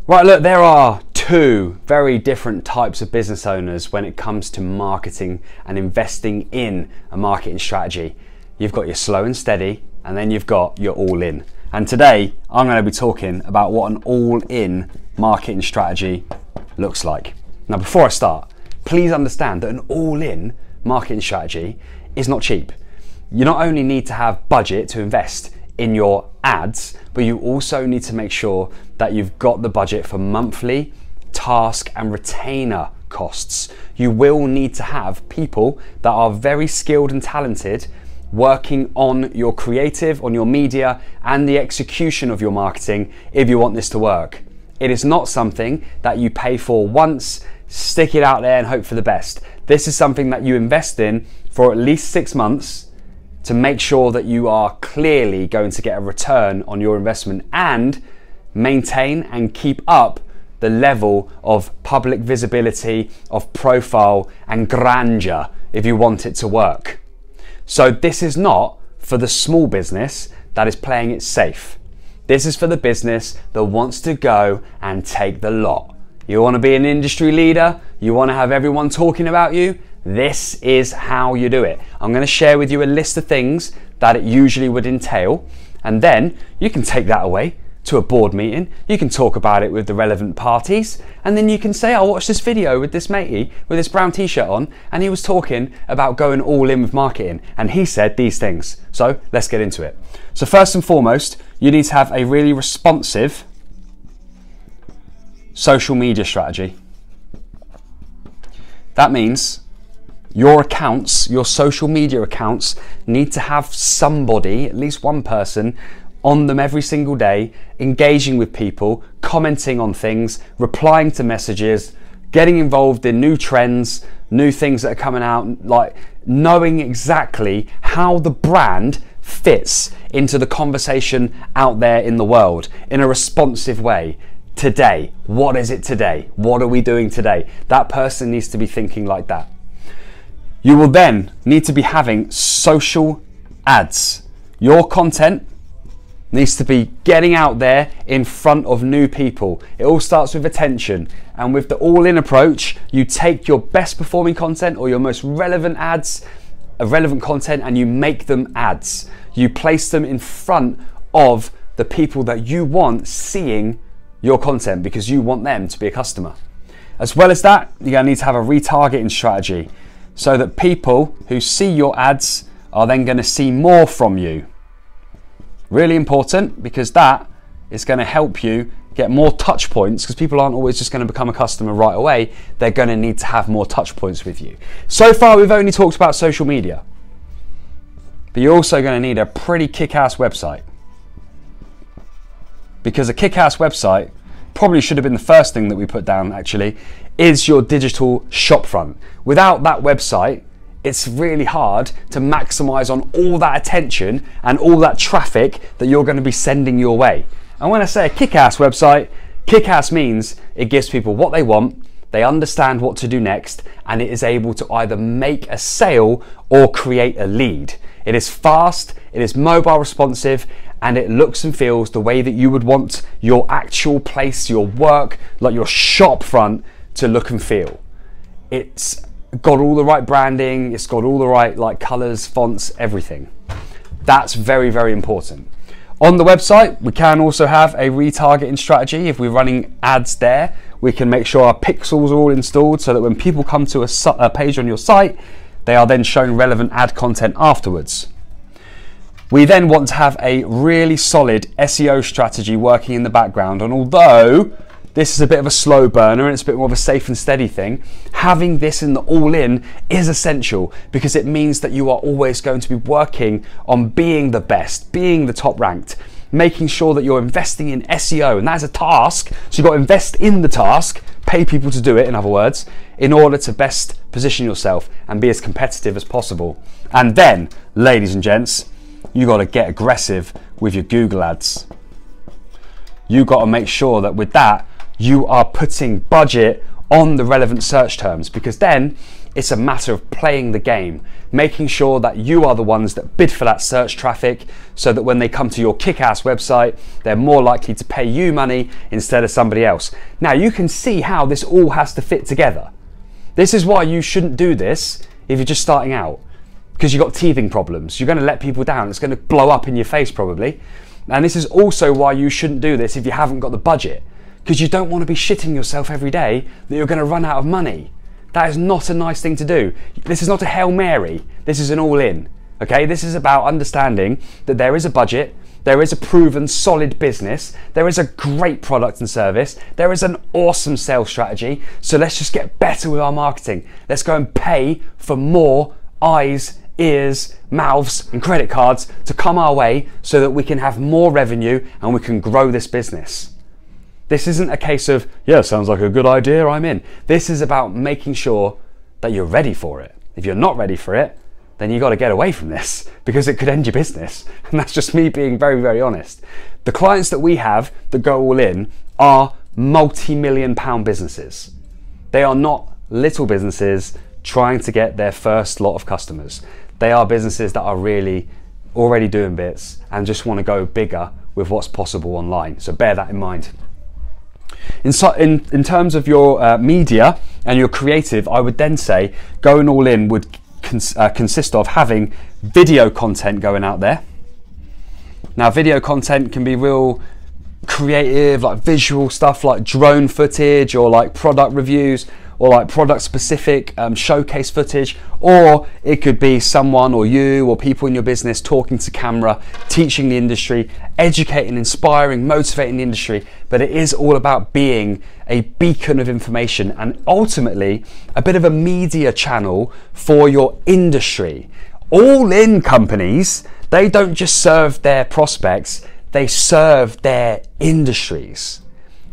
Right, look, there are two very different types of business owners when it comes to marketing and investing in a marketing strategy. You've got your slow and steady, and then you've got your all-in. And today, I'm going to be talking about what an all-in marketing strategy looks like. Now, before I start, please understand that an all-in marketing strategy is not cheap. You not only need to have budget to invest in your ads, but you also need to make sure that you've got the budget for monthly, task and retainer costs. You will need to have people that are very skilled and talented working on your creative, on your media and the execution of your marketing if you want this to work. It is not something that you pay for once, stick it out there and hope for the best. This is something that you invest in for at least 6 months to make sure that you are clearly going to get a return on your investment and maintain and keep up the level of public visibility, of profile and grandeur if you want it to work. So this is not for the small business that is playing it safe. This is for the business that wants to go and take the lot. You want to be an industry leader? You want to have everyone talking about you? This is how you do it. I'm going to share with you a list of things that it usually would entail, and then you can take that away to a board meeting. You can talk about it with the relevant parties, and then you can say, I watched this video with this matey with this brown t-shirt on, and he was talking about going all in with marketing, and he said these things. So let's get into it. So first and foremost, you need to have a really responsive social media strategy. That means your accounts, your social media accounts, need to have somebody, at least one person, on them every single day, engaging with people, commenting on things, replying to messages, getting involved in new trends, new things that are coming out, like knowing exactly how the brand fits into the conversation out there in the world in a responsive way. Today, what is it today? What are we doing today? That person needs to be thinking like that. You will then need to be having social ads. Your content needs to be getting out there in front of new people. It all starts with attention, and with the all-in approach, you take your best performing content or your most relevant ads, relevant content, and you make them ads. You place them in front of the people that you want seeing your content because you want them to be a customer. As well as that, you're going to need to have a retargeting strategy so that people who see your ads are then going to see more from you. Really important, because that is going to help you get more touch points, because people aren't always just going to become a customer right away. They're going to need to have more touch points with you. So far, we've only talked about social media, but you're also going to need a pretty kick-ass website, because a kick-ass website probably should have been the first thing that we put down, actually, is your digital shopfront. Without that website, it's really hard to maximize on all that attention and all that traffic that you're going to be sending your way. And when I say a kick-ass website, kick-ass means it gives people what they want, they understand what to do next, and it is able to either make a sale or create a lead. It is fast, it is mobile responsive, and it looks and feels the way that you would want your actual place, your work, like your shop front to look and feel. It's got all the right branding, it's got all the right colors, fonts, everything. That's very, very important. On the website, we can also have a retargeting strategy. If we're running ads there, we can make sure our pixels are all installed so that when people come to a page on your site, they are then shown relevant ad content afterwards. We then want to have a really solid SEO strategy working in the background, and although this is a bit of a slow burner and it's a bit more of a safe and steady thing, having this in the all-in is essential, because it means that you are always going to be working on being the best, being the top ranked, making sure that you're investing in SEO, and that is a task, so you've got to invest in the task, pay people to do it, in other words, in order to best position yourself and be as competitive as possible. And then, ladies and gents, you got to get aggressive with your Google ads. You got to make sure that with that, you are putting budget on the relevant search terms, because then It's a matter of playing the game, making sure that you are the ones that bid for that search traffic so that when they come to your kick-ass website, they're more likely to pay you money instead of somebody else. Now, you can see how this all has to fit together. This is why you shouldn't do this if you're just starting out, because you've got teething problems. You're going to let people down. It's going to blow up in your face probably. And this is also why you shouldn't do this if you haven't got the budget, because you don't want to be shitting yourself every day that you're going to run out of money. That is not a nice thing to do. This is not a Hail Mary. This is an all-in. Okay, this is about understanding that there is a budget, there is a proven solid business, there is a great product and service, there is an awesome sales strategy. So let's just get better with our marketing. Let's go and pay for more eyes, ears, mouths and credit cards to come our way so that we can have more revenue and we can grow this business. This isn't a case of, yeah, sounds like a good idea, I'm in. This is about making sure that you're ready for it. If you're not ready for it, then you got to get away from this because it could end your business. And that's just me being very, very honest. The clients that we have that go all in are multi-million pound businesses. They are not little businesses trying to get their first lot of customers. They are businesses that are really already doing bits and just want to go bigger with what's possible online. So bear that in mind. In terms of your media and your creative, I would then say going all in would consist of having video content going out there. Now, video content can be real creative, like visual stuff like drone footage or like product reviews or like product specific showcase footage, or it could be someone or you or people in your business talking to camera, teaching the industry, educating, inspiring, motivating the industry. But it is all about being a beacon of information and ultimately a bit of a media channel for your industry. All in companies, they don't just serve their prospects, they serve their industries.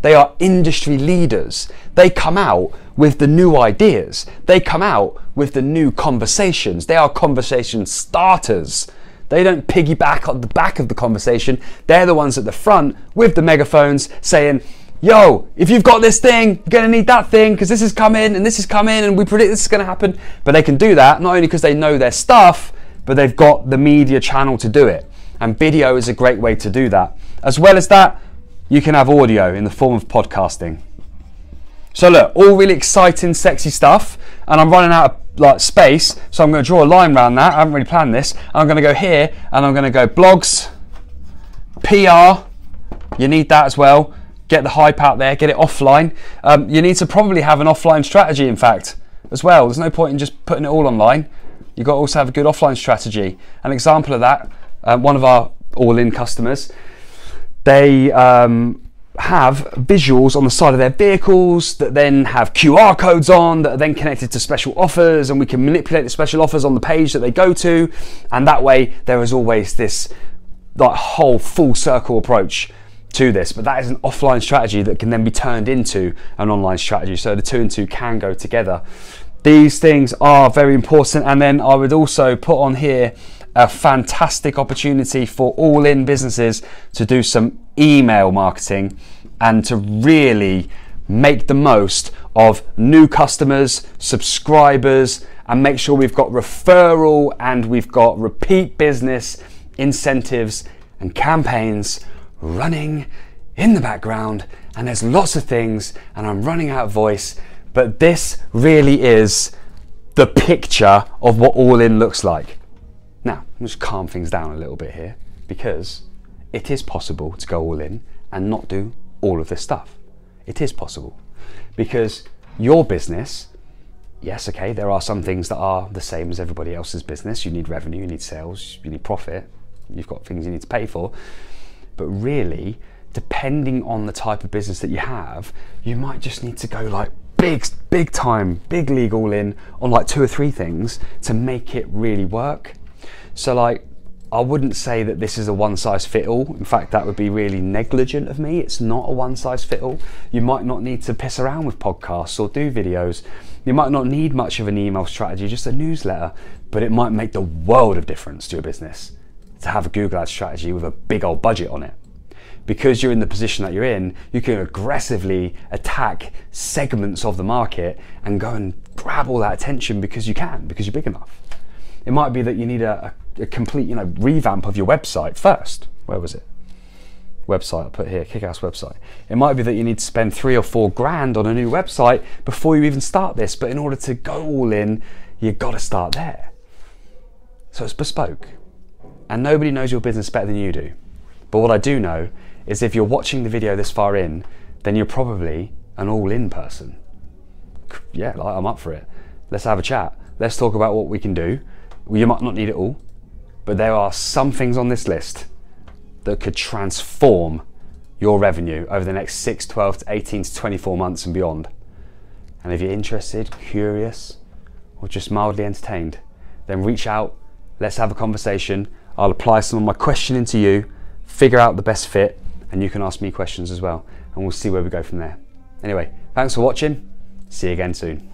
They are industry leaders. They come out with the new ideas. They come out with the new conversations. They are conversation starters. They don't piggyback on the back of the conversation. They're the ones at the front with the megaphones saying, yo, if you've got this thing, you're gonna need that thing because this is coming and this is coming and we predict this is gonna happen. But they can do that not only because they know their stuff, but they've got the media channel to do it. And video is a great way to do that. As well as that, you can have audio in the form of podcasting. So look, all really exciting, sexy stuff, and I'm running out of space, so I'm going to draw a line around that. I haven't really planned this. I'm going to go here, and I'm going to go blogs, PR. You need that as well. Get the hype out there, get it offline. You need to probably have an offline strategy, in fact, as well. There's no point in just putting it all online. You've got to also have a good offline strategy. An example of that, one of our all-in customers, they have visuals on the side of their vehicles that then have QR codes on that are then connected to special offers, and we can manipulate the special offers on the page that they go to, and that way there is always this whole full circle approach to this. But that is an offline strategy that can then be turned into an online strategy, so the two and two can go together. These things are very important. And then I would also put on here a fantastic opportunity for all-in businesses to do some email marketing and to really make the most of new customers, subscribers, and make sure we've got referral and we've got repeat business incentives and campaigns running in the background. And there's lots of things, and I'm running out of voice, but this really is the picture of what all-in looks like. Now, let's just calm things down a little bit here, because it is possible to go all in and not do all of this stuff. It is possible, because your business, yes, okay, there are some things that are the same as everybody else's business. You need revenue, you need sales, you need profit, you've got things you need to pay for. But really, depending on the type of business that you have, you might just need to go big time, big league all in on 2 or 3 things to make it really work. So I wouldn't say that this is a one size fit all. In fact, that would be really negligent of me. It's not a one size fit all. You might not need to piss around with podcasts or do videos. You might not need much of an email strategy, just a newsletter, but it might make the world of difference to your business to have a Google Ads strategy with a big old budget on it. because you're in the position that you're in, you can aggressively attack segments of the market and go and grab all that attention because you're big enough. It might be that you need a complete, revamp of your website first. Where was it? Website, I'll put here, kick-ass website. It might be that you need to spend 3 or 4 grand on a new website before you even start this, but in order to go all in, you've got to start there. So it's bespoke. And nobody knows your business better than you do. But what I do know is if you're watching the video this far in, then you're probably an all-in person. Yeah, I'm up for it. Let's have a chat. Let's talk about what we can do. You might not need it all, but there are some things on this list that could transform your revenue over the next 6, 12 to 18 to 24 months and beyond. And if you're interested, curious, or just mildly entertained, then reach out, let's have a conversation. I'll apply some of my questioning to you, figure out the best fit, and you can ask me questions as well, and we'll see where we go from there. Anyway, thanks for watching. See you again soon.